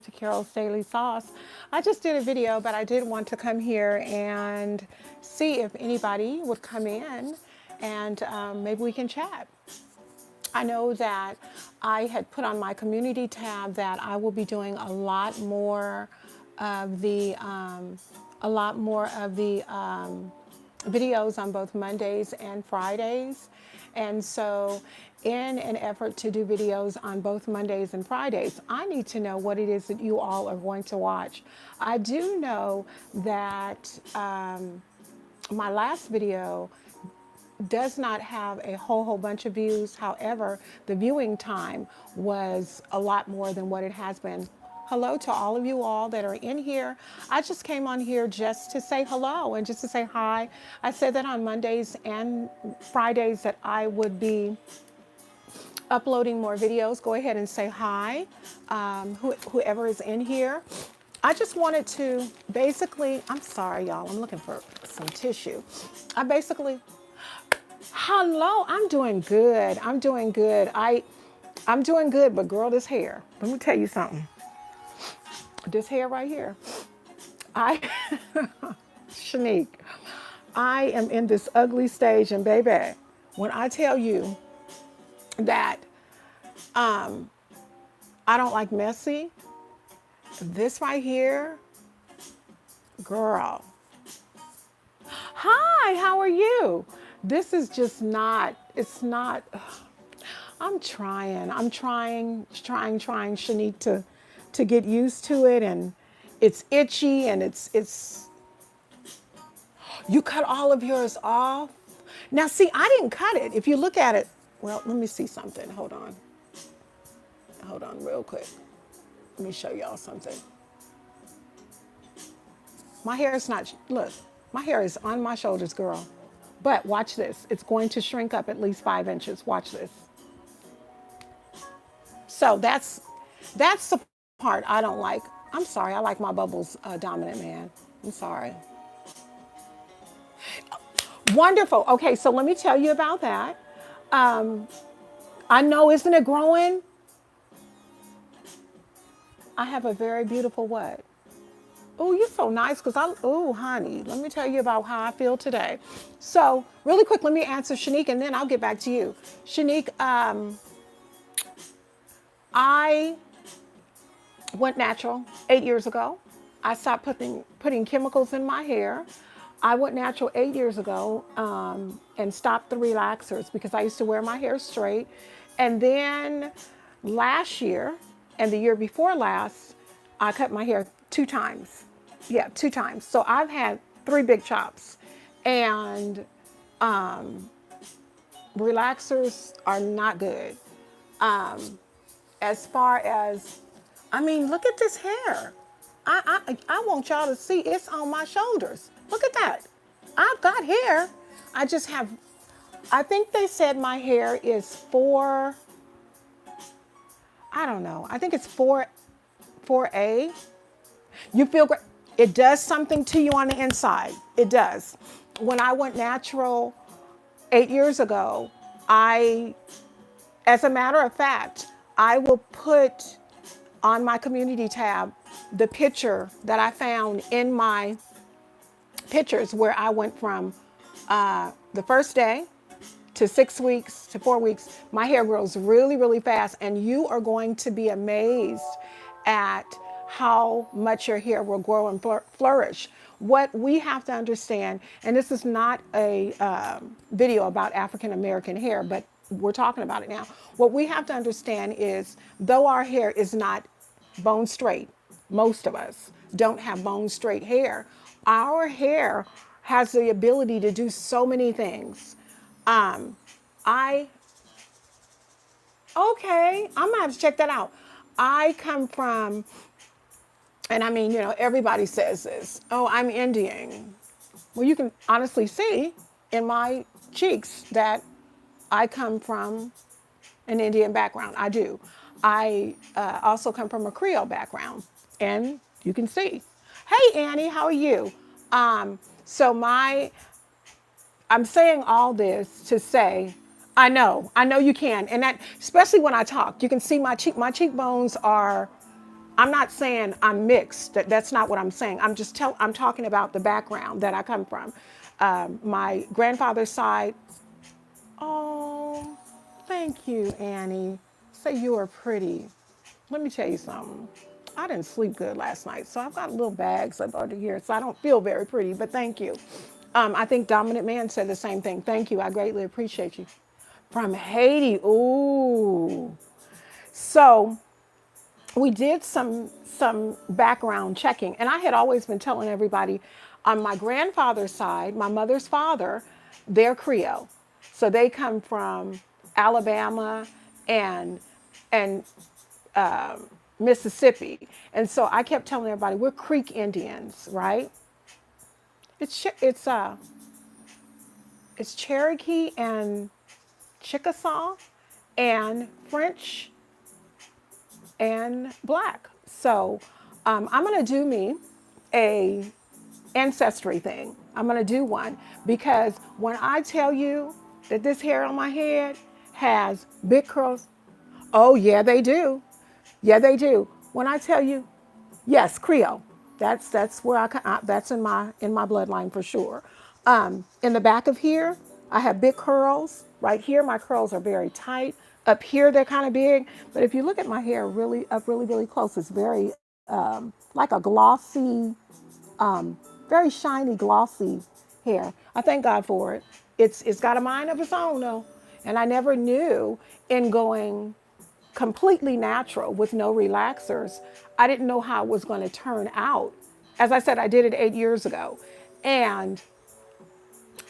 to Carol's Daily Sauce. I just did a video, but I did want to come here and see if anybody would come in and maybe we can chat. I know that I had put on my community tab that I will be doing a lot more of the videos on both Mondays and Fridays. And so in an effort to do videos on both Mondays and Fridays, I need to know what it is that you all are going to watch. I do know that my last video does not have a whole bunch of views. However, the viewing time was a lot more than what it has been. Hello to all of you all that are in here. I just came on here just to say hello and just to say hi. I said that on Mondays and Fridays that I would be uploading more videos. Go ahead and say hi, whoever is in here. I just wanted to basically, I'm sorry y'all, I'm looking for some tissue. Hello, I'm doing good. I'm doing good. I'm doing good, but girl, this hair. Let me tell you something. This hair right here. I Shanique, I am in this ugly stage, and baby, when I tell you that I don't like messy, this right here, girl. Hi, how are you? This is just not, it's not, I'm trying, Shanique, to get used to it, and it's itchy, and it's, you cut all of yours off. Now see, I didn't cut it. If you look at it, well, let me see something, hold on real quick. Let me show y'all something. My hair is not, look, my hair is on my shoulders, girl. But watch this. It's going to shrink up at least 5 inches. Watch this. So that's the part I don't like. I'm sorry. I like my bubbles dominant, man. I'm sorry. Wonderful. Okay, so let me tell you about that. I know, isn't it growing? I have a very beautiful what? Oh, you're so nice oh, honey, let me tell you about how I feel today. So really quick, let me answer Shanique and then I'll get back to you. Shanique, I went natural 8 years ago. I stopped putting chemicals in my hair. I went natural 8 years ago and stopped the relaxers because I used to wear my hair straight. And then last year and the year before last, I cut my hair 2 times. Yeah, 2 times. So I've had 3 big chops, and relaxers are not good. As far as, I mean, look at this hair. I want y'all to see it's on my shoulders. Look at that. I've got hair. I just have, I think they said my hair is 4, I don't know. I think it's 4A. You feel great. It does something to you on the inside. It does. When I went natural 8 years ago, as a matter of fact, I will put on my community tab the picture that I found in my pictures where I went from the first day to 6 weeks to 4 weeks. My hair grows really, really fast, and you are going to be amazed at how much your hair will grow and flourish. What we have to understand, and this is not a video about African American hair, but we're talking about it now. What we have to understand is, though our hair is not bone straight, most of us don't have bone straight hair. Our hair has the ability to do so many things. Okay, I'm gonna have to check that out. I come from, and I mean, you know, everybody says this, oh, I'm Indian. Well, you can honestly see in my cheeks that I come from an Indian background. I do. I also come from a Creole background, and you can see. Hey, Annie, how are you? So I'm saying all this to say, I know you can, and that, especially when I talk, you can see my cheekbones are, I'm not saying I'm mixed. That's not what I'm saying. I'm talking about the background that I come from. My grandfather's side. Oh, thank you, Annie. Say you are pretty. Let me tell you something. I didn't sleep good last night, so I've got little bags up under here, so I don't feel very pretty, but thank you. I think Dominant Man said the same thing. Thank you. I greatly appreciate you. From Haiti. Ooh. So we did some background checking, and I had always been telling everybody on my grandfather's side, my mother's father, they're Creole, so they come from Alabama and and Mississippi, and so I kept telling everybody we're Creek Indians, right? It's it's Cherokee and Chickasaw and French and black. So I'm going to do me a ancestry thing. I'm going to do one because when I tell you that this hair on my head has big curls, oh yeah, they do. Yeah, they do. When I tell you, yes, Creole. That's where that's in my bloodline for sure. In the back of here, I have big curls. Right here, my curls are very tight. Up here, they're kind of big. But if you look at my hair really up really close, it's very like a glossy, very shiny, glossy hair. I thank God for it. It's got a mind of its own though, and I never knew in going completely natural with no relaxers, I didn't know how it was going to turn out. As I said, I did it 8 years ago. And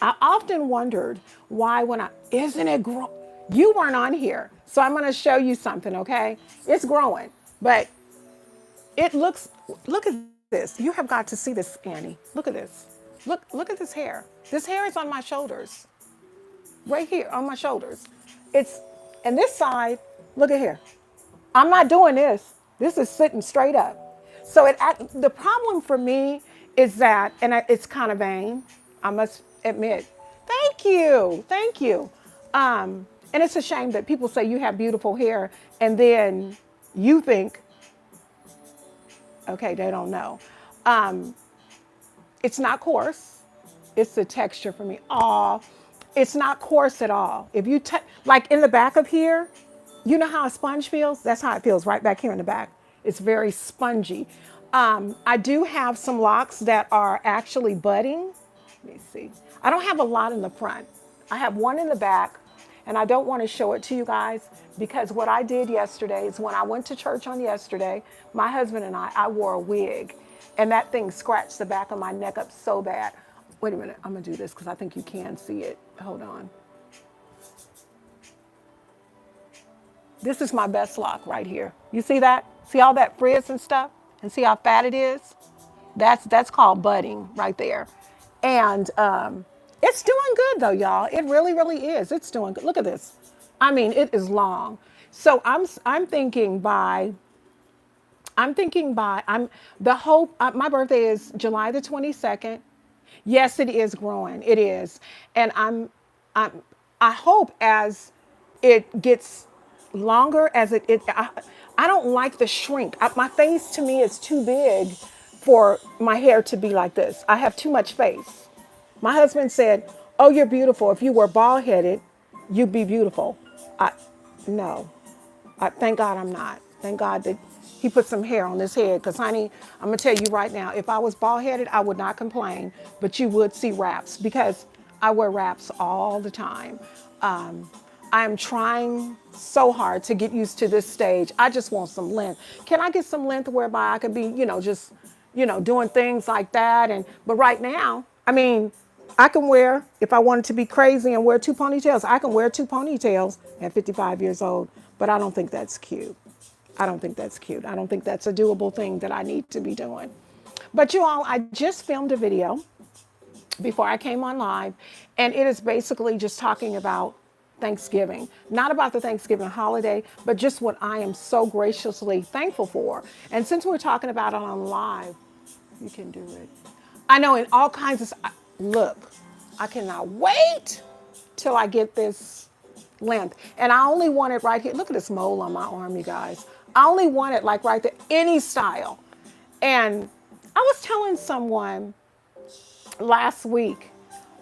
I often wondered why isn't it growing? You weren't on here. So I'm going to show you something, okay? It's growing, but look at this. You have got to see this, Annie. Look at this. Look at this hair. This hair is on my shoulders, right here on my shoulders. It's, and this side, look at here. I'm not doing this. This is sitting straight up. So the problem for me is that, and it's kind of vain, I must admit. Thank you. Thank you. And it's a shame that people say you have beautiful hair and then you think, okay, they don't know. It's not coarse. It's the texture for me. Aw, it's not coarse at all. If you like in the back of here, you know how a sponge feels? That's how it feels right back here in the back. It's very spongy. I do have some locks that are actually budding. Let me see. I don't have a lot in the front. I have one in the back, and I don't want to show it to you guys because what I did yesterday is when I went to church on yesterday, my husband and I wore a wig, and that thing scratched the back of my neck up so bad. Wait a minute, I'm gonna do this because I think you can see it. Hold on. This is my best lock right here. You see that? See all that frizz and stuff? And see how fat it is? That's called budding right there. And it's doing good though, y'all. It really is. It's doing good. Look at this. I mean, it is long. So I'm thinking by I'm the hope. My birthday is July the 22nd. Yes, it is growing. It is, and I'm I hope as it gets longer, as I don't like the shrink. My face to me is too big for my hair to be like this. I have too much face. My husband said, "Oh, you're beautiful. If you were bald headed, you'd be beautiful." I no. Thank God I'm not. Thank God that he put some hair on his head. Because, honey, I'm going to tell you right now, if I was bald headed, I would not complain. But you would see wraps because I wear wraps all the time. I'm trying so hard to get used to this stage. I just want some length. Can I get some length whereby I could be, just, doing things like that? But right now, I mean, I can wear, if I wanted to be crazy and wear two ponytails, I can wear two ponytails at 55 years old, but I don't think that's cute. I don't think that's cute. I don't think that's a doable thing that I need to be doing. But you all, I just filmed a video before I came on live, and it is basically just talking about Thanksgiving. Not about the Thanksgiving holiday, but just what I am so graciously thankful for. And since we're talking about it on live, you can do it. I know in all kinds of, look, I cannot wait till I get this length. And I only want it right here. Look at this mole on my arm, you guys. I only want it like right there, any style. And I was telling someone last week,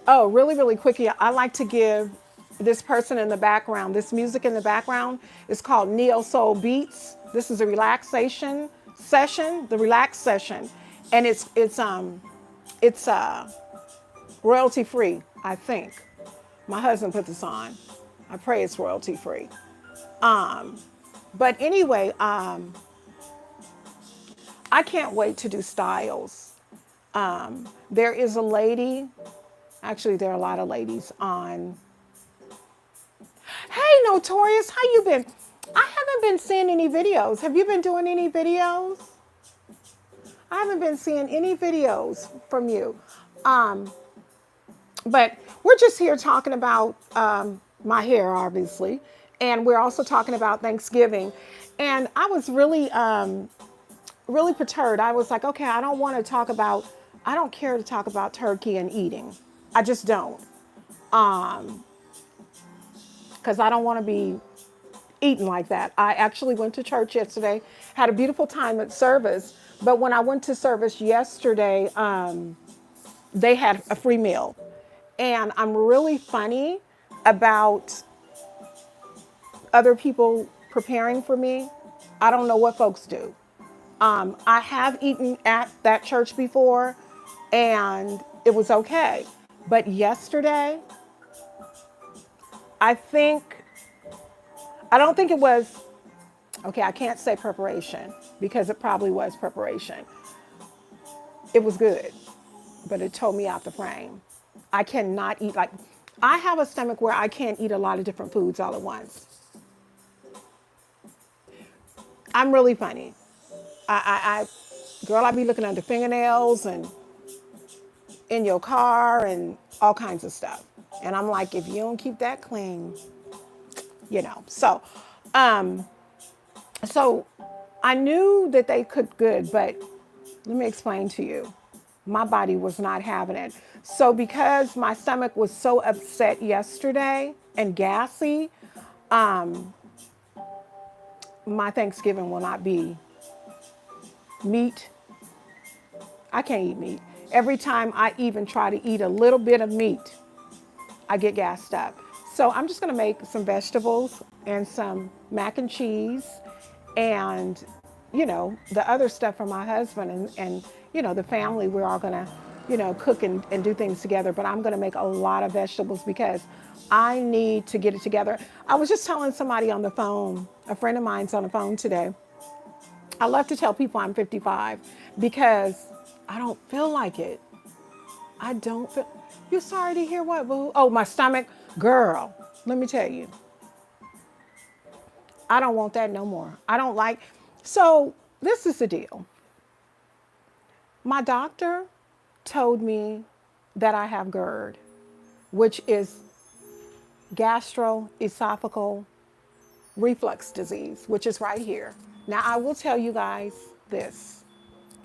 oh, really, really quickly, I like to give this person in the background, this music in the background is called Neo Soul Beats. This is a relaxation session, the relax session. And it's royalty free, I think. My husband put this on. I pray it's royalty free. Um, but anyway, I can't wait to do styles. There is a lady, actually there are a lot of ladies on. Hey Notorious, how you been? I haven't been seeing any videos. Have you been doing any videos? I haven't been seeing any videos from you. Um, but we're just here talking about my hair, obviously. And we're also talking about Thanksgiving. And I was really perturbed. I was like, okay, I don't care to talk about turkey and eating. I just don't. Because I don't want to be eating like that. I actually went to church yesterday, had a beautiful time at service. But when I went to service yesterday, they had a free meal. And I'm really funny about other people preparing for me. I don't know what folks do. I have eaten at that church before and it was okay. But yesterday, I think, I don't think it was, okay, I can't say preparation because it probably was preparation. It was good, but it told me out the frame. I cannot eat like, I have a stomach where I can't eat a lot of different foods all at once. I'm really funny. Girl, I be looking under fingernails and in your car and all kinds of stuff. And I'm like, if you don't keep that clean, you know. Um, so I knew that they cooked good, but let me explain to you. My body was not having it. So because my stomach was so upset yesterday and gassy, my Thanksgiving will not be meat. I can't eat meat. Every time I even try to eat a little bit of meat, I get gassed up. So I'm just gonna make some vegetables and some mac and cheese and, you know, the other stuff for my husband and you know, the family. We're all gonna, you know, cook and do things together. But I'm gonna make a lot of vegetables because I need to get it together. I was just telling somebody on the phone, a friend of mine's on the phone today. I love to tell people I'm 55 because I don't feel like it. I don't feel. You're sorry to hear what, boo? Oh, my stomach. Girl, let me tell you. I don't want that no more. I don't like. So this is the deal. My doctor told me that I have GERD, which is gastroesophageal reflux disease, which is right here. Now, I will tell you guys this,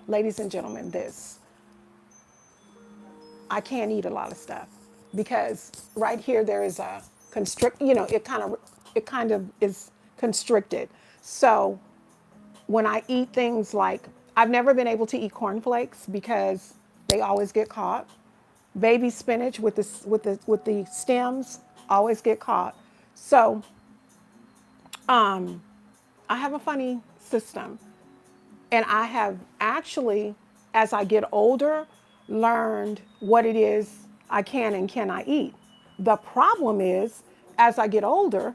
ladies and gentlemen, this. I can't eat a lot of stuff because right here there is a constrict, you know, it kind of is constricted. So when I eat things like, I've never been able to eat cornflakes because they always get caught. Baby spinach with the stems always get caught. So I have a funny system. And I have actually, as I get older, learned what it is I can and cannot eat. The problem is, as I get older,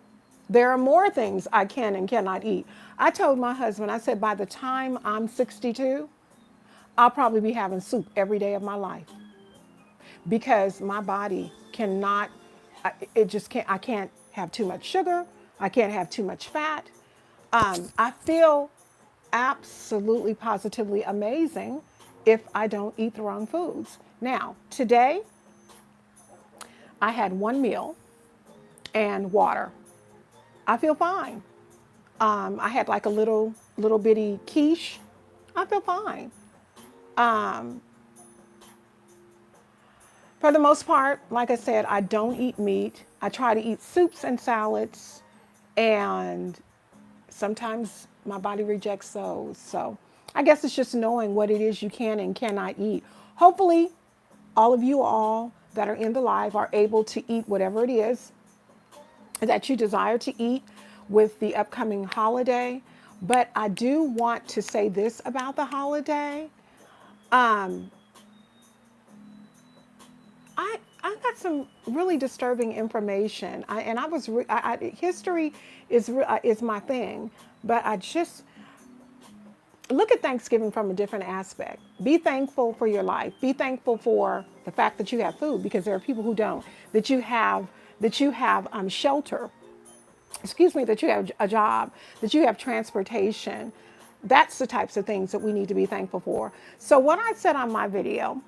there are more things I can and cannot eat. I told my husband, I said, by the time I'm 62, I'll probably be having soup every day of my life because my body cannot, it just can't, I can't have too much sugar. I can't have too much fat. I feel absolutely positively amazing if I don't eat the wrong foods. Now, today I had one meal and water. I feel fine. I had like a little bitty quiche. I feel fine. Um, for the most part, like I said, I don't eat meat. I try to eat soups and salads and sometimes My body rejects those. So I guess it's just knowing what it is you can and cannot eat. Hopefully, all of you all that are in the live are able to eat whatever it is that you desire to eat with the upcoming holiday. But I do want to say this about the holiday. Um, I got some really disturbing information, and I was history is my thing, but I just look at Thanksgiving from a different aspect. Be thankful for your life. Be thankful for the fact that you have food, because there are people who don't. That you have shelter. Excuse me. That you have a job. That you have transportation. That's the types of things that we need to be thankful for. So what I said on my video,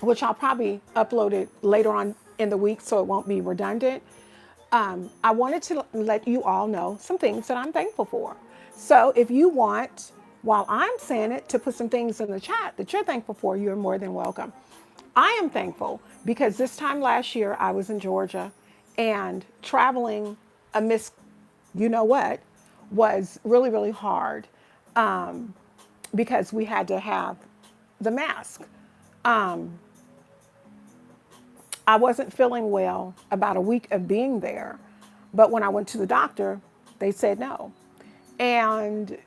which I'll probably upload it later on in the week so it won't be redundant. I wanted to let you all know some things that I'm thankful for. So if you want, while I'm saying it, to put some things in the chat that you're thankful for, you're more than welcome. I am thankful because this time last year I was in Georgia, and traveling amidst you know what was really, really hard, because we had to have the mask. I wasn't feeling well about a week of being there, but when I went to the doctor, they said no. And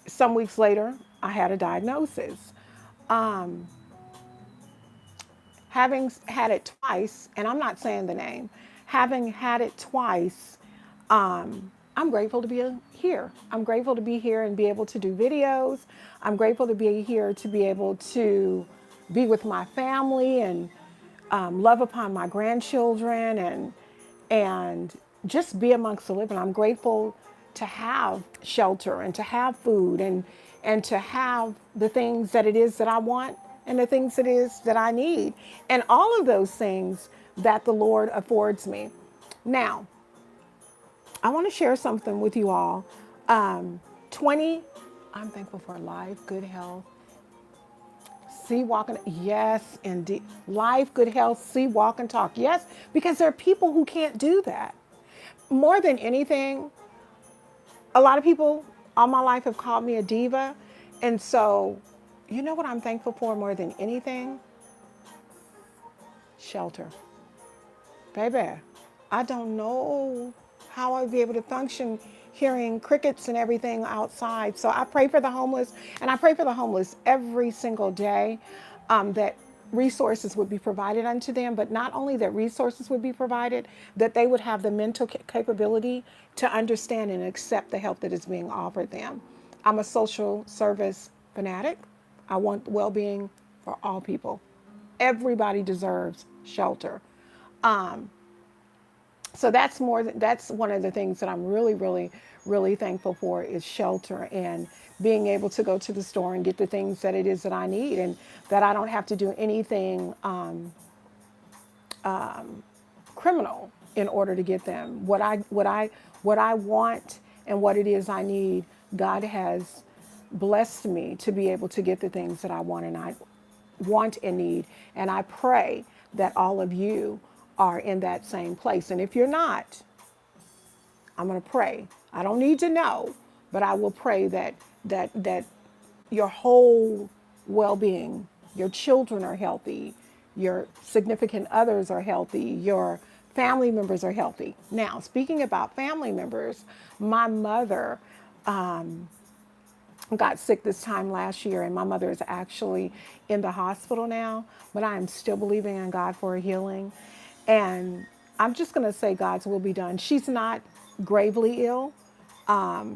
some weeks later, I had a diagnosis. Um, Having had it twice, and I'm not saying the name, having had it twice, I'm grateful to be here. I'm grateful to be here and be able to do videos. I'm grateful to be here to be able to be with my family and love upon my grandchildren and just be amongst the living. I'm grateful to have shelter and to have food and to have the things that it is that I want and the things it is that I need, and all of those things that the Lord affords me. Now, I want to share something with you all. 20, I'm thankful for life, good health, see, walk, and yes, indeed. Life, good health, see, walk, and talk. Yes, because there are people who can't do that. More than anything, a lot of people all my life have called me a diva. And so, you know what I'm thankful for more than anything? Shelter. Baby, I don't know how I'd be able to function hearing crickets and everything outside. So I pray for the homeless, and I pray for the homeless every single day, that resources would be provided unto them, but not only that resources would be provided, that they would have the mental capability to understand and accept the help that is being offered them. I'm a social service fanatic. I want well-being for all people. Everybody deserves shelter. So that's one of the things that I'm really, really, really thankful for is shelter and being able to go to the store and get the things that it is that I need, and that I don't have to do anything criminal in order to get them. What I want and what it is I need, God has blessed me to be able to get the things that I want and need. And I pray that all of you are in that same place. And if you're not, I'm going to pray. I don't need to know, but I will pray that your whole well-being, your children are healthy, your significant others are healthy, your family members are healthy. Now, speaking about family members, my mother got sick this time last year, and my mother is actually in the hospital now, but I am still believing in God for a healing. And I'm just going to say God's will be done. She's not gravely ill. Her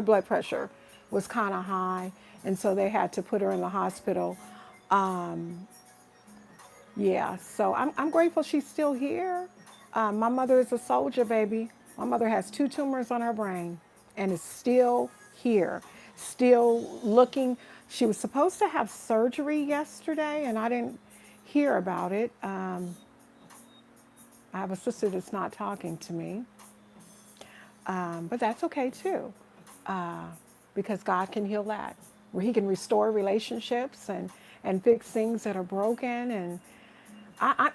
blood pressure was kind of high, and so they had to put her in the hospital. Yeah, so I'm grateful she's still here. My mother is a soldier, baby. My mother has 2 tumors on her brain and is still here, still looking. She was supposed to have surgery yesterday, and I didn't hear about it. I have a sister that's not talking to me, but that's okay too, because God can heal that, where He can restore relationships and fix things that are broken. And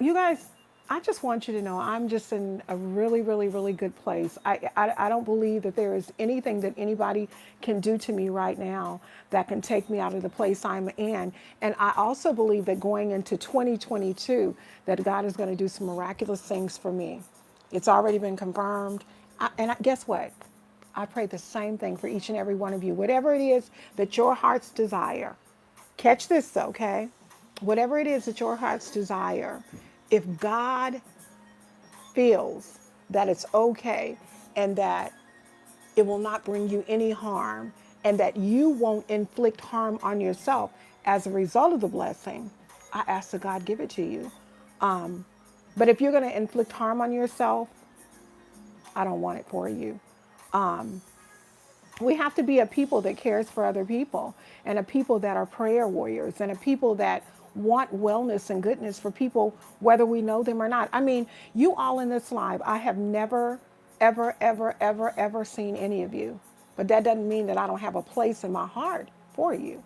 you guys, I just want you to know I'm just in a really, really, really good place. I don't believe that there is anything that anybody can do to me right now that can take me out of the place I'm in. And I also believe that going into 2022, that God is going to do some miraculous things for me. It's already been confirmed. Guess what? I pray the same thing for each and every one of you. Whatever it is that your heart's desire, catch this, okay? Whatever it is that your heart's desire, if God feels that it's okay and that it will not bring you any harm and that you won't inflict harm on yourself as a result of the blessing, I ask that God give it to you. But if you're going to inflict harm on yourself, I don't want it for you. We have to be a people that cares for other people and a people that are prayer warriors and a people that want wellness and goodness for people, whether we know them or not. I mean, you all in this live, I have never, ever, ever, ever, ever seen any of you. But that doesn't mean that I don't have a place in my heart for you.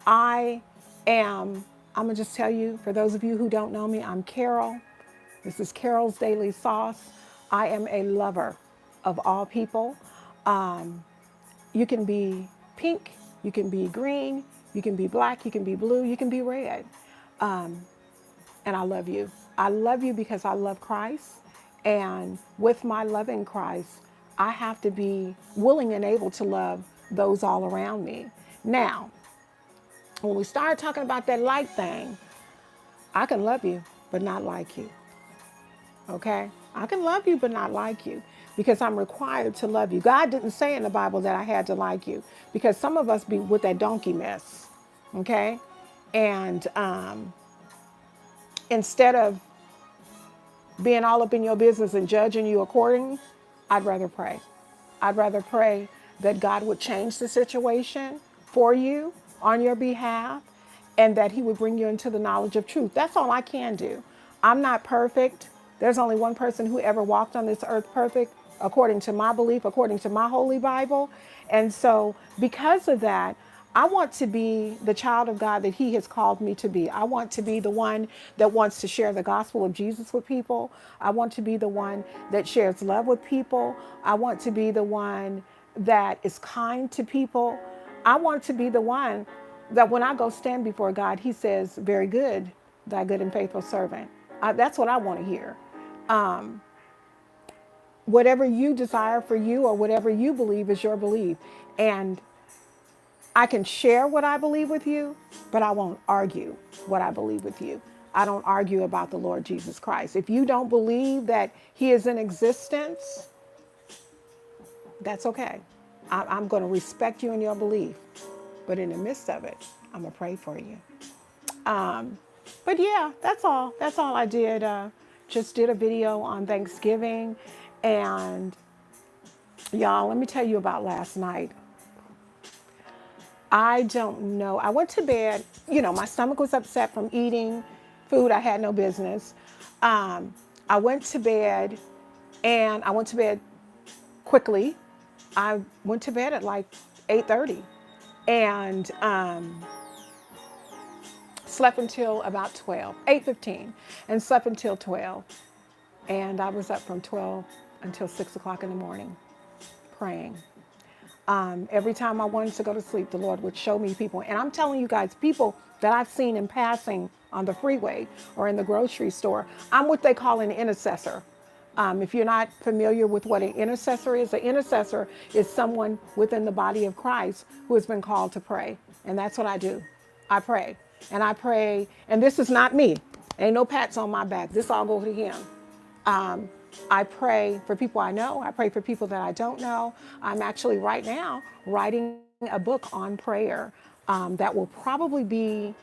I am, I'm going to just tell you, for those of you who don't know me, I'm Carol. This is Carol's Daily Sauce. I am a lover of all people. You can be pink, you can be green, you can be black, you can be blue, you can be red. And I love you. I love you because I love Christ. And with my loving Christ, I have to be willing and able to love those all around me. Now, when we start talking about that like thing, I can love you, but not like you. Okay? I can love you, but not like you because I'm required to love you. God didn't say in the Bible that I had to like you because some of us be with that donkey mess. Okay? And instead of being all up in your business and judging you accordingly, I'd rather pray. I'd rather pray that God would change the situation for you on your behalf and that he would bring you into the knowledge of truth. That's all I can do. I'm not perfect. There's only one person who ever walked on this earth perfect, according to my belief, according to my holy Bible. And so because of that, I want to be the child of God that he has called me to be. I want to be the one that wants to share the gospel of Jesus with people. I want to be the one that shares love with people. I want to be the one that is kind to people. I want to be the one that when I go stand before God, he says, very good, thy good and faithful servant. That's what I want to hear. Whatever you desire for you or whatever you believe is your belief. And I can share what I believe with you, but I won't argue what I believe with you. I don't argue about the Lord Jesus Christ. If you don't believe that he is in existence, that's okay. I'm going to respect you in your belief. But in the midst of it, I'm going to pray for you. But yeah, that's all. That's all I did. Just did a video on Thanksgiving. And y'all, let me tell you about last night. I don't know. I went to bed, my stomach was upset from eating food I had no business. I went to bed and I went to bed quickly. I went to bed at like 8:30 and slept until about 12, 8:15 and slept until 12. And I was up from 12 until 6 o'clock in the morning praying. Every time I wanted to go to sleep, the Lord would show me people. And I'm telling you guys, people that I've seen in passing on the freeway or in the grocery store, I'm what they call an intercessor. If you're not familiar with what an intercessor is someone within the body of Christ who has been called to pray. And that's what I do. I pray. And I pray. And this is not me. Ain't no pats on my back. This all go to him. I pray for people I know. I pray for people that I don't know. I'm actually right now writing a book on prayer that will probably be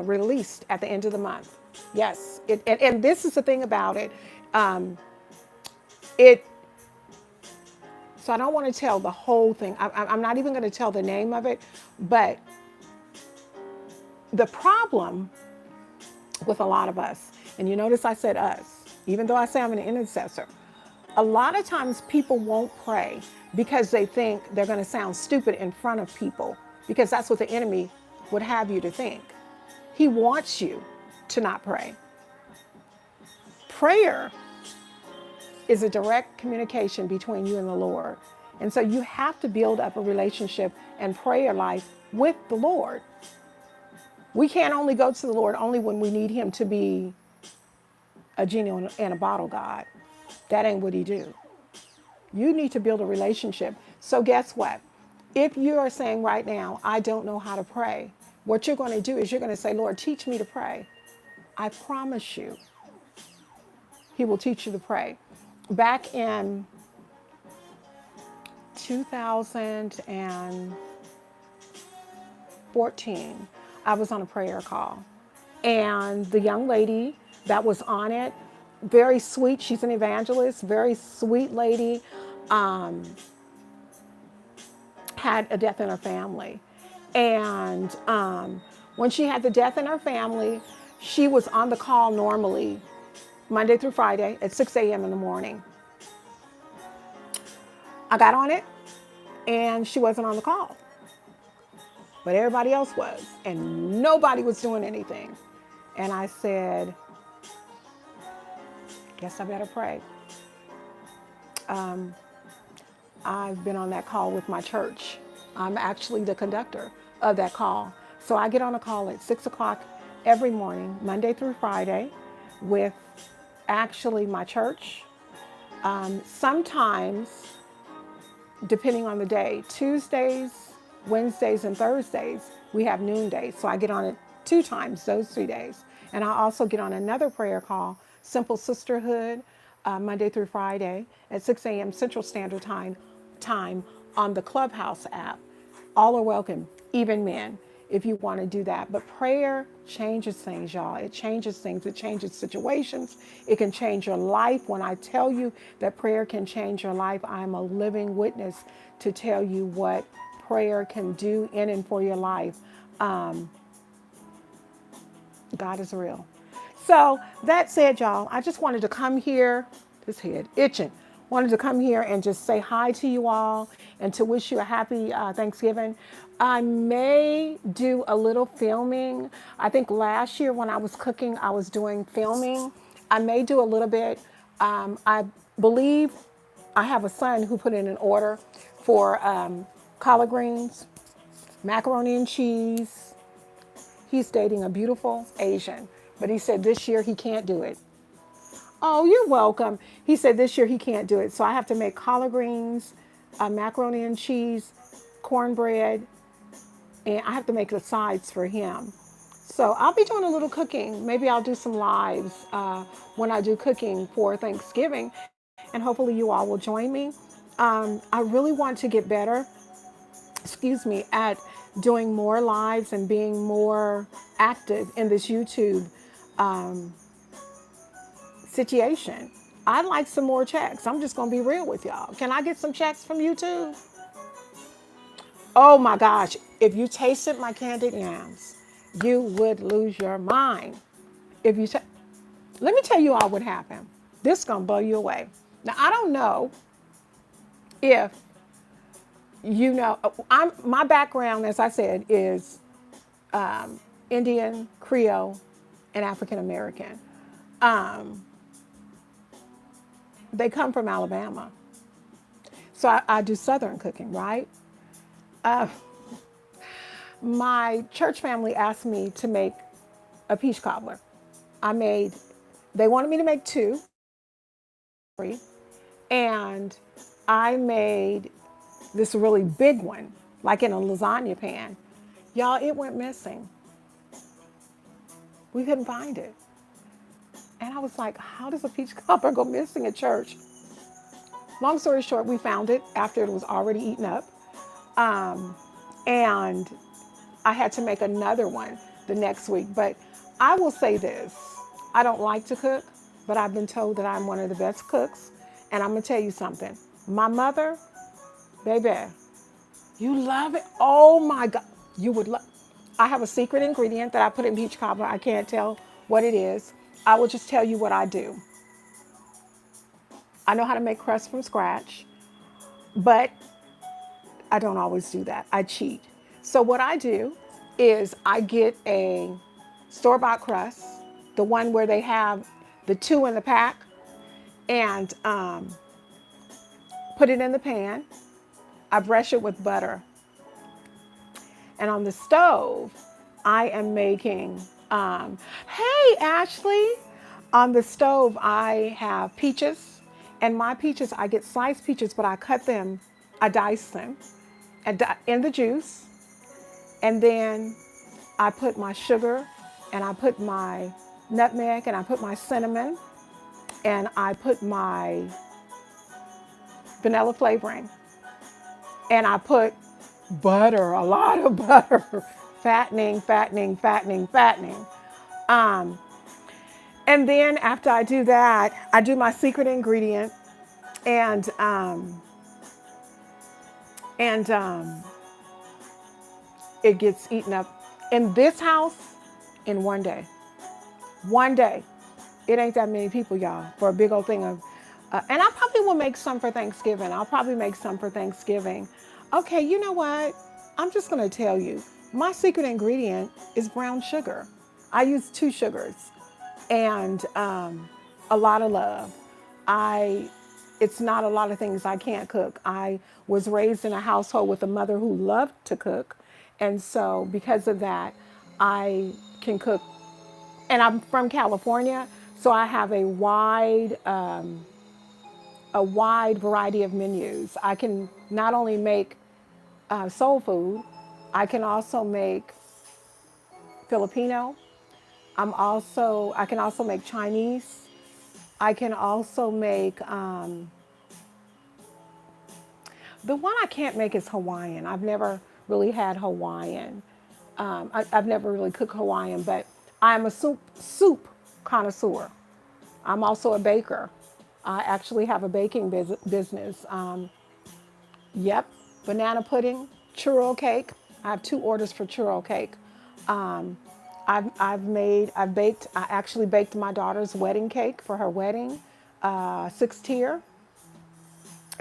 released at the end of the month. Yes. And this is the thing about it. So I don't want to tell the whole thing. I'm not even going to tell the name of it. But the problem with a lot of us, and you notice I said us, even though I say I'm an intercessor, a lot of times people won't pray because they think they're going to sound stupid in front of people, because that's what the enemy would have you to think. He wants you to not pray. prayer is a direct communication between you and the Lord. And so you have to build up a relationship and prayer life with the Lord. We can't only go to the Lord only when we need him to be a genie in a bottle God. That ain't what he do. You need to build a relationship. So guess what? If you are saying right now, I don't know how to pray, what you're going to do is you're going to say, Lord, teach me to pray. I promise you, he will teach you to pray. Back in 2014, I was on a prayer call. And the young lady that was on it, very sweet, she's an evangelist, very sweet lady, had a death in her family. And when she had the death in her family, she was on the call normally Monday through Friday at 6 a.m. in the morning. I got on it and she wasn't on the call, but everybody else was, and nobody was doing anything. And I said, guess I better pray. I've been on that call with my church. I'm actually the conductor of that call. So I get on a call at 6 o'clock every morning, Monday through Friday, with actually my church. Sometimes, depending on the day, Tuesdays, Wednesdays, and Thursdays, we have noonday. So I get on it 2 times those 3 days. And I also get on another prayer call, Simple Sisterhood, Monday through Friday at 6 a.m. Central Standard Time on the Clubhouse app. All are welcome, even men, if you want to do that. But prayer changes things, y'all. It changes things. It changes situations. It can change your life. When I tell you that prayer can change your life, I'm a living witness to tell you what prayer can do in and for your life. God is real. So that said, y'all, I just wanted to come here, this head itching, wanted to come here and just say hi to you all and to wish you a happy Thanksgiving. I may do a little filming. I think last year when I was cooking, I was doing filming. I may do a little bit. I believe I have a son who put in an order for collard greens, macaroni and cheese. He's dating a beautiful Asian, but he said this year he can't do it. Oh, you're welcome. He said this year he can't do it. So I have to make collard greens, macaroni and cheese, cornbread, and I have to make the sides for him. So I'll be doing a little cooking. Maybe I'll do some lives when I do cooking for Thanksgiving, and hopefully you all will join me. I really want to get better, at doing more lives and being more active in this YouTube situation. I'd like some more checks. I'm just going to be real with y'all. Can I get some checks from YouTube? Oh my gosh. If you tasted my candied yams, you would lose your mind. If you Let me tell you all what happened. This is going to blow you away. Now, I don't know if you know, my background, as I said, is Indian, Creole, and African American. They come from Alabama. So I do Southern cooking, right? My church family asked me to make a peach cobbler. They wanted me to make 2, and I made this really big one, like in a lasagna pan. Y'all, it went missing. We couldn't find it. And I was like, how does a peach cobbler go missing at church? Long story short, we found it after it was already eaten up. And I had to make another one the next week. But I will say this, I don't like to cook, but I've been told that I'm one of the best cooks. And I'm going to tell you something. My mother, baby, you love it. Oh my God. You would love. I have a secret ingredient that I put in peach cobbler. I can't tell what it is. I will just tell you what I do. I know how to make crust from scratch, but I don't always do that. I cheat. So what I do is I get a store-bought crust, the one where they have the 2 in the pack, and put it in the pan. I brush it with butter. And on the stove, I am making, hey, Ashley, on the stove, I have peaches. And my peaches, I get sliced peaches, but I cut them, I dice them in the juice. And then I put my sugar, and I put my nutmeg, and I put my cinnamon, and I put my vanilla flavoring. And I put butter, a lot of butter, fattening, fattening, fattening, fattening. Um, and then after I do that, I do my secret ingredient, and and it gets eaten up in this house in one day. One day. It ain't that many people, y'all, for a big old thing of, and I probably will make some for Thanksgiving. I'll probably make some for Thanksgiving. Okay, you know what? I'm just going to tell you, my secret ingredient is brown sugar. I use 2 sugars and a lot of love. It's not a lot of things I can't cook. I was raised in a household with a mother who loved to cook. And so because of that, I can cook. And I'm from California, so I have a wide variety of menus. I can not only make soul food, I can also make Filipino. I can also make Chinese. I can also make, the one I can't make is Hawaiian. I've never really had Hawaiian. I've never really cooked Hawaiian, but I'm a soup connoisseur. I'm also a baker. I actually have a baking business. Yep, banana pudding, churro cake. I have 2 orders for churro cake. Um, I've baked, I actually baked my daughter's wedding cake for her wedding, 6 tier.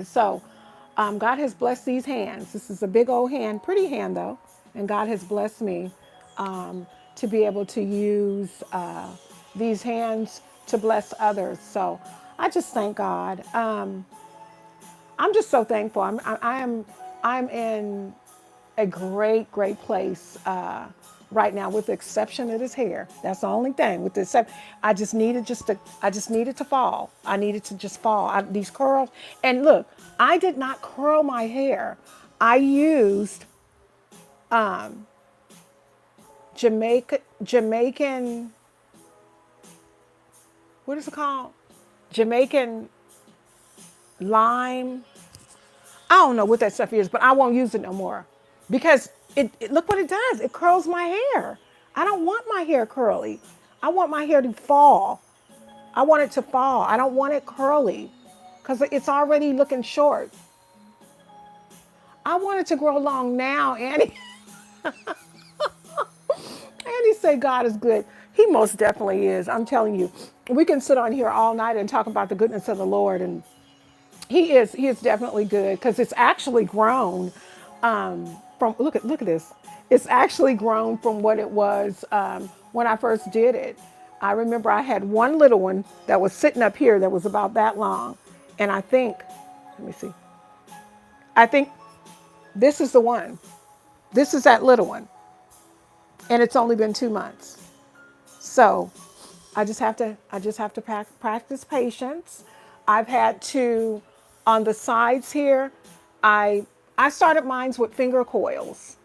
So God has blessed these hands. This is a big old hand, pretty hand though. And God has blessed me to be able to use these hands to bless others. So I just thank God. I'm just so thankful. I'm in a great place right now, with the exception of his hair. That's the only thing. With the exception, I just needed to fall. I needed to just fall. These curls, and look, I did not curl my hair. I used Jamaican. What is it called? Jamaican lime. I don't know what that stuff is, but I won't use it no more because look what it does. It curls my hair. I don't want my hair curly. I want my hair to fall. I want it to fall. I don't want it curly because it's already looking short. I want it to grow long now, Annie. Annie say God is good. He most definitely is. I'm telling you, we can sit on here all night and talk about the goodness of the Lord, and He is definitely good because it's actually grown from, look at this. It's actually grown from what it was when I first did it. I remember I had one little one that was sitting up here that was about that long. And I think, let me see. I think this is the one. This is that little one. And it's only been 2 months. So I just have to practice patience. I've had to, on the sides here, I started mine with finger coils.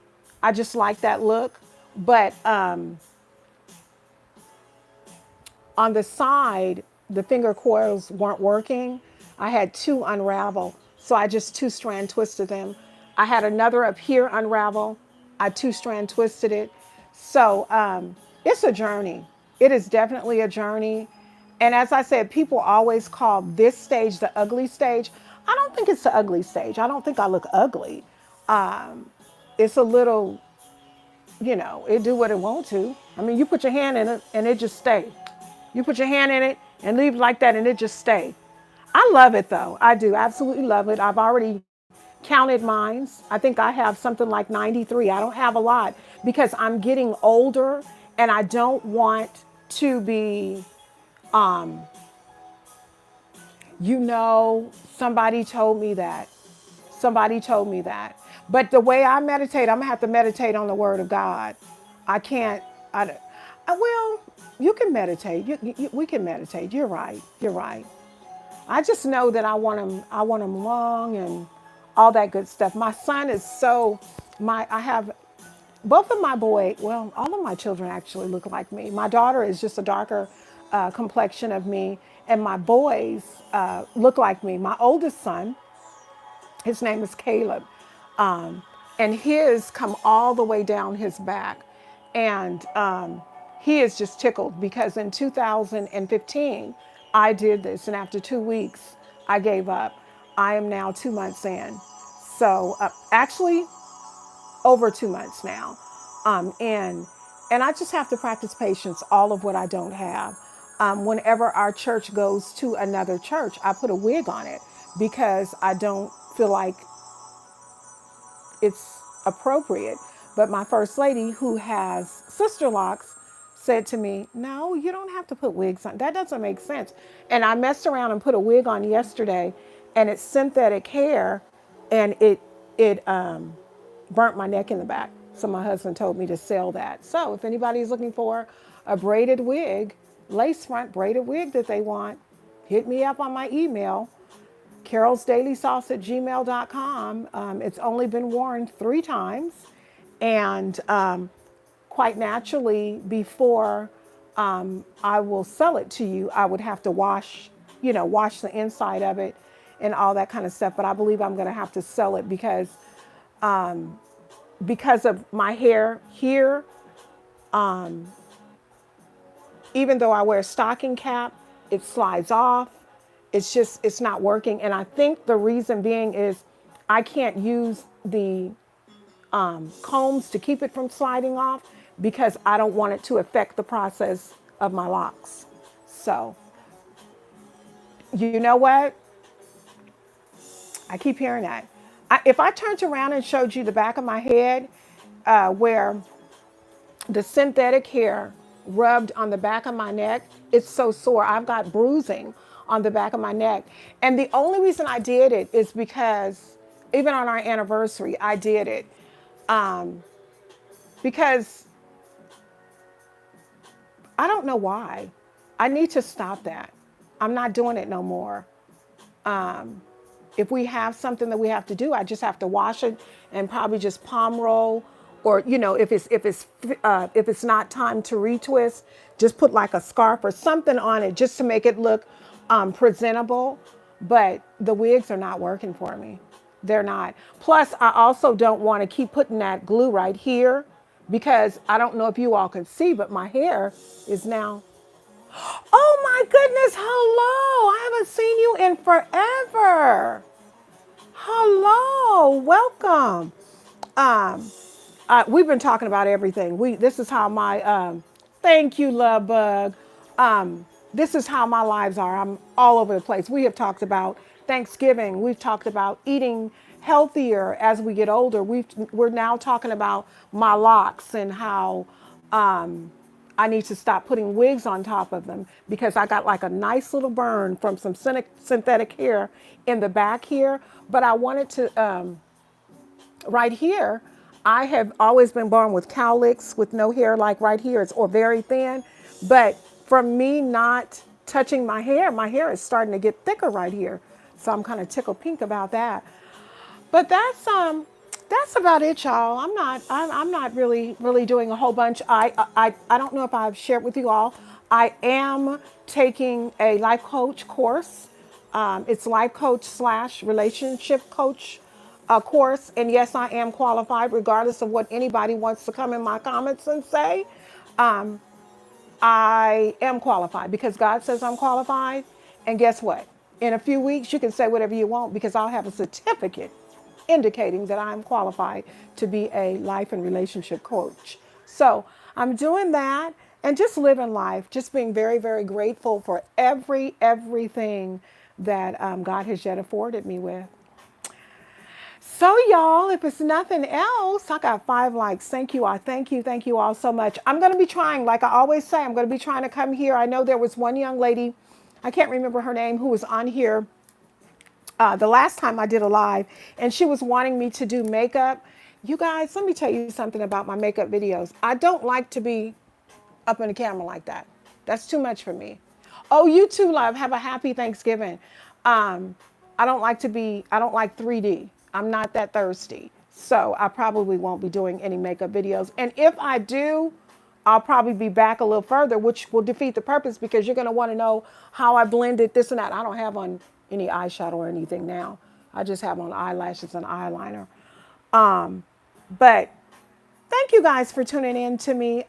I just like that look. But on the side, the finger coils weren't working. I had 2 unravel. So I just 2-strand twisted them. I had another up here unravel. I 2-strand twisted it. So it's a journey. It is definitely a journey. And as I said, people always call this stage the ugly stage. I don't think it's the ugly stage. I don't think I look ugly. It's a little, it do what it want to. I mean, you put your hand in it and it just stay. You put your hand in it and leave like that and it just stay. I love it though. I do absolutely love it. I've already counted mines. I think I have something like 93. I don't have a lot because I'm getting older and I don't want to be You know, somebody told me that. Somebody told me that. But the way I meditate, I'm gonna have to meditate on the Word of God. I can't. Well, you can meditate. We can meditate. You're right. You're right. I just know that I want them. I want them long and all that good stuff. My son is so. I have both of my boy. Well, all of my children actually look like me. My daughter is just a darker complexion of me, and my boys look like me. My oldest son, his name is Caleb. Um, and his come all the way down his back. And he is just tickled because in 2015, I did this. And after 2 weeks, I gave up. I am now 2 months in. So actually, over 2 months now. In. And I just have to practice patience, all of what I don't have. Whenever our church goes to another church, I put a wig on it because I don't feel like it's appropriate. But my first lady, who has sister locks, said to me, "No, you don't have to put wigs on. That doesn't make sense." And I messed around and put a wig on yesterday, and it's synthetic hair, and it burnt my neck in the back. So my husband told me to sell that. So if anybody's looking for a braided wig, lace front braided wig that they want, hit me up on my email, carolsdailysauce@gmail.com. It's only been worn 3 times. And quite naturally, before I will sell it to you, I would have to wash, wash the inside of it and all that kind of stuff. But I believe I'm going to have to sell it because of my hair here. Even though I wear a stocking cap, it slides off. It's not working. And I think the reason being is I can't use the combs to keep it from sliding off because I don't want it to affect the process of my locks. So, you know what? I keep hearing that. If I turned around and showed you the back of my head where the synthetic hair rubbed on the back of my neck, it's so sore. I've got bruising on the back of my neck. And the only reason I did it is because even on our anniversary, I did it because I don't know why. I need to stop that. I'm not doing it no more. If we have something that we have to do, I just have to wash it and probably just palm roll, or if it's not time to retwist, just put like a scarf or something on it just to make it look presentable. But the wigs are not working for me. They're not. Plus, I also don't want to keep putting that glue right here because I don't know if you all can see, but my hair is now. Oh my goodness, hello. I haven't seen you in forever. Hello, welcome. We've been talking about everything. This is how my, thank you, love bug. This is how my lives are. I'm all over the place. We have talked about Thanksgiving. We've talked about eating healthier as we get older. We're now talking about my locks and how I need to stop putting wigs on top of them because I got like a nice little burn from some synthetic hair in the back here. But I wanted to, right here, I have always been born with cowlicks with no hair like right here, or very thin. But from me not touching my hair is starting to get thicker right here. So I'm kind of tickled pink about that. But that's about it, y'all. I'm not really doing a whole bunch. I don't know if I've shared with you all. I am taking a life coach course. It's life coach / relationship coach course. And yes, I am qualified, regardless of what anybody wants to come in my comments and say. I am qualified because God says I'm qualified. And guess what? In a few weeks, you can say whatever you want because I'll have a certificate indicating that I'm qualified to be a life and relationship coach. So I'm doing that and just living life, just being very, very grateful for everything that God has yet afforded me with. So y'all, if it's nothing else, I got 5 likes. Thank you all. Thank you all so much. I'm going to be trying, like I always say, I'm going to be trying to come here. I know there was one young lady I can't remember her name, who was on here the last time I did a live, and she was wanting me to do makeup. You guys, let me tell you something about my makeup videos. I don't like to be up in the camera like that. That's too much for me. Oh, you too, love. Have a happy Thanksgiving. Um, I don't like 3D. I'm not that thirsty. So I probably won't be doing any makeup videos. And if I do, I'll probably be back a little further, which will defeat the purpose because you're going to want to know how I blended this and that. I don't have on any eyeshadow or anything now. I just have on eyelashes and eyeliner. But thank you guys for tuning in to me.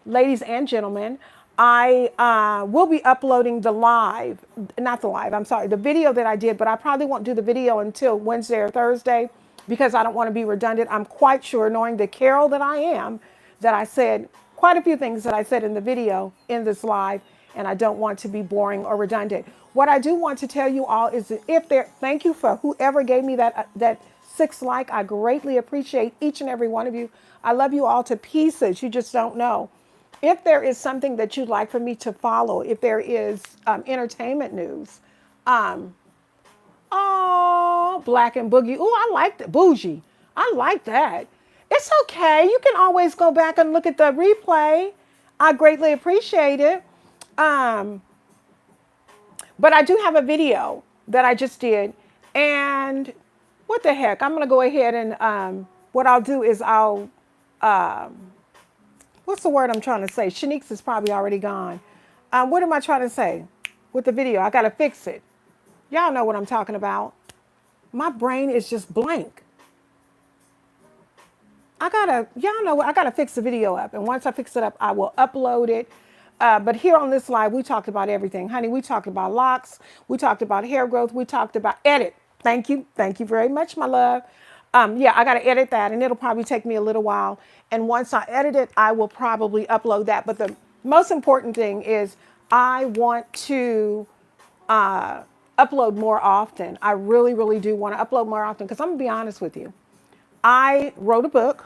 Ladies and gentlemen, I will be uploading not the live, I'm sorry, the video that I did, but I probably won't do the video until Wednesday or Thursday because I don't want to be redundant. I'm quite sure, knowing the Carol that I am, that I said quite a few things that I said in the video in this live, and I don't want to be boring or redundant. What I do want to tell you all is that thank you for whoever gave me that 6 like. I greatly appreciate each and every one of you. I love you all to pieces. You just don't know. If there is something that you'd like for me to follow, if there is entertainment news, oh, Black and Boogie. Oh, I like that. Bougie. I like that. It's okay. You can always go back and look at the replay. I greatly appreciate it. But I do have a video that I just did. And what the heck? I'm going to go ahead and what I'll do is what's the word I'm trying to say? Shanique's is probably already gone. What am I trying to say with the video? I got to fix it. Y'all know what I'm talking about. My brain is just blank. Y'all know what, I gotta fix the video up. And once I fix it up, I will upload it. But here on this live, we talked about everything. Honey, we talked about locks. We talked about hair growth. We talked about edit. Thank you. Thank you very much, my love. Yeah, I got to edit that, and it'll probably take me a little while. And once I edit it, I will probably upload that. But the most important thing is I want to upload more often. I really, really do want to upload more often because I'm going to be honest with you. I wrote a book.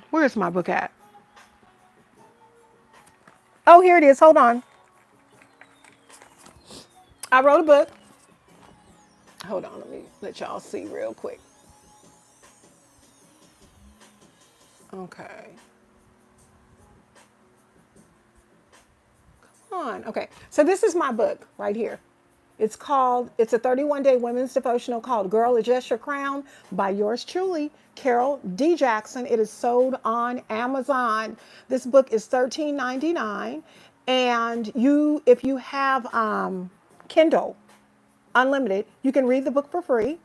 Where's my book at? Oh, here it is. Hold on. I wrote a book. Hold on. Let me let y'all see real quick. Okay. Come on. Okay. So this is my book right here. It's a 31-day women's devotional called Girl Adjust Your Crown by yours truly, Carol D. Jackson. It is sold on Amazon. This book is $13.99. And if you have Kindle Unlimited, you can read the book for free.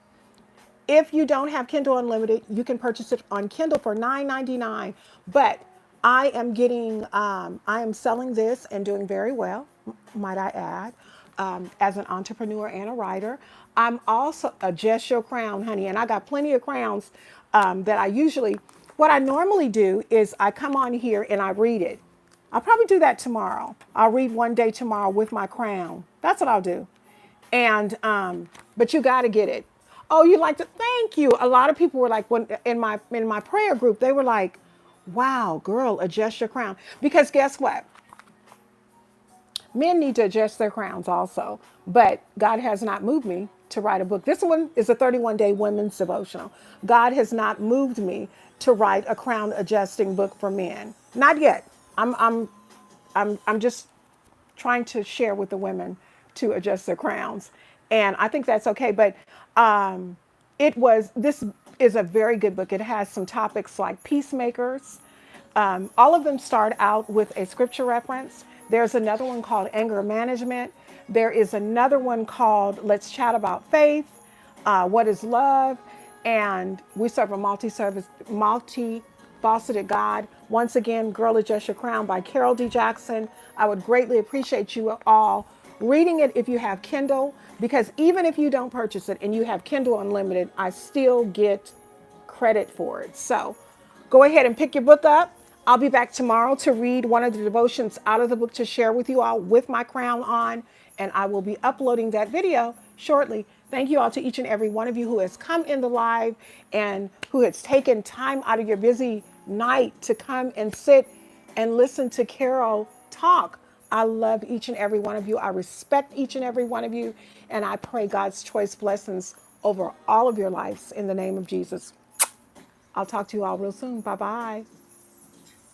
If you don't have Kindle Unlimited, you can purchase it on Kindle for $9.99. But I am selling this and doing very well, might I add, as an entrepreneur and a writer. I'm also Adjust Your Crown, honey, and I got plenty of crowns what I normally do is I come on here and I read it. I'll probably do that tomorrow. I'll read one day tomorrow with my crown. That's what I'll do. And but you got to get it. Oh, you like to? Thank you. A lot of people were like, when in my prayer group, they were like, "Wow, girl, adjust your crown." Because guess what? Men need to adjust their crowns also. But God has not moved me to write a book. This one is a 31-day women's devotional. God has not moved me to write a crown adjusting book for men. Not yet. I'm just trying to share with the women to adjust their crowns. And I think that's okay. But this is a very good book. It has some topics like peacemakers. All of them start out with a scripture reference. There's another one called anger management. There is another one called Let's Chat About Faith. What is love? And we serve a multi-faceted God. Once again, Girl Adjust Your Crown by Carol D. Jackson. I would greatly appreciate you all reading it if you have Kindle, because even if you don't purchase it and you have Kindle Unlimited, I still get credit for it. So go ahead and pick your book up. I'll be back tomorrow to read one of the devotions out of the book to share with you all with my crown on, and I will be uploading that video shortly. Thank you all to each and every one of you who has come in the live and who has taken time out of your busy night to come and sit and listen to Carol talk I love each and every one of you. I respect each and every one of you. And I pray God's choice blessings over all of your lives in the name of Jesus. I'll talk to you all real soon. Bye bye.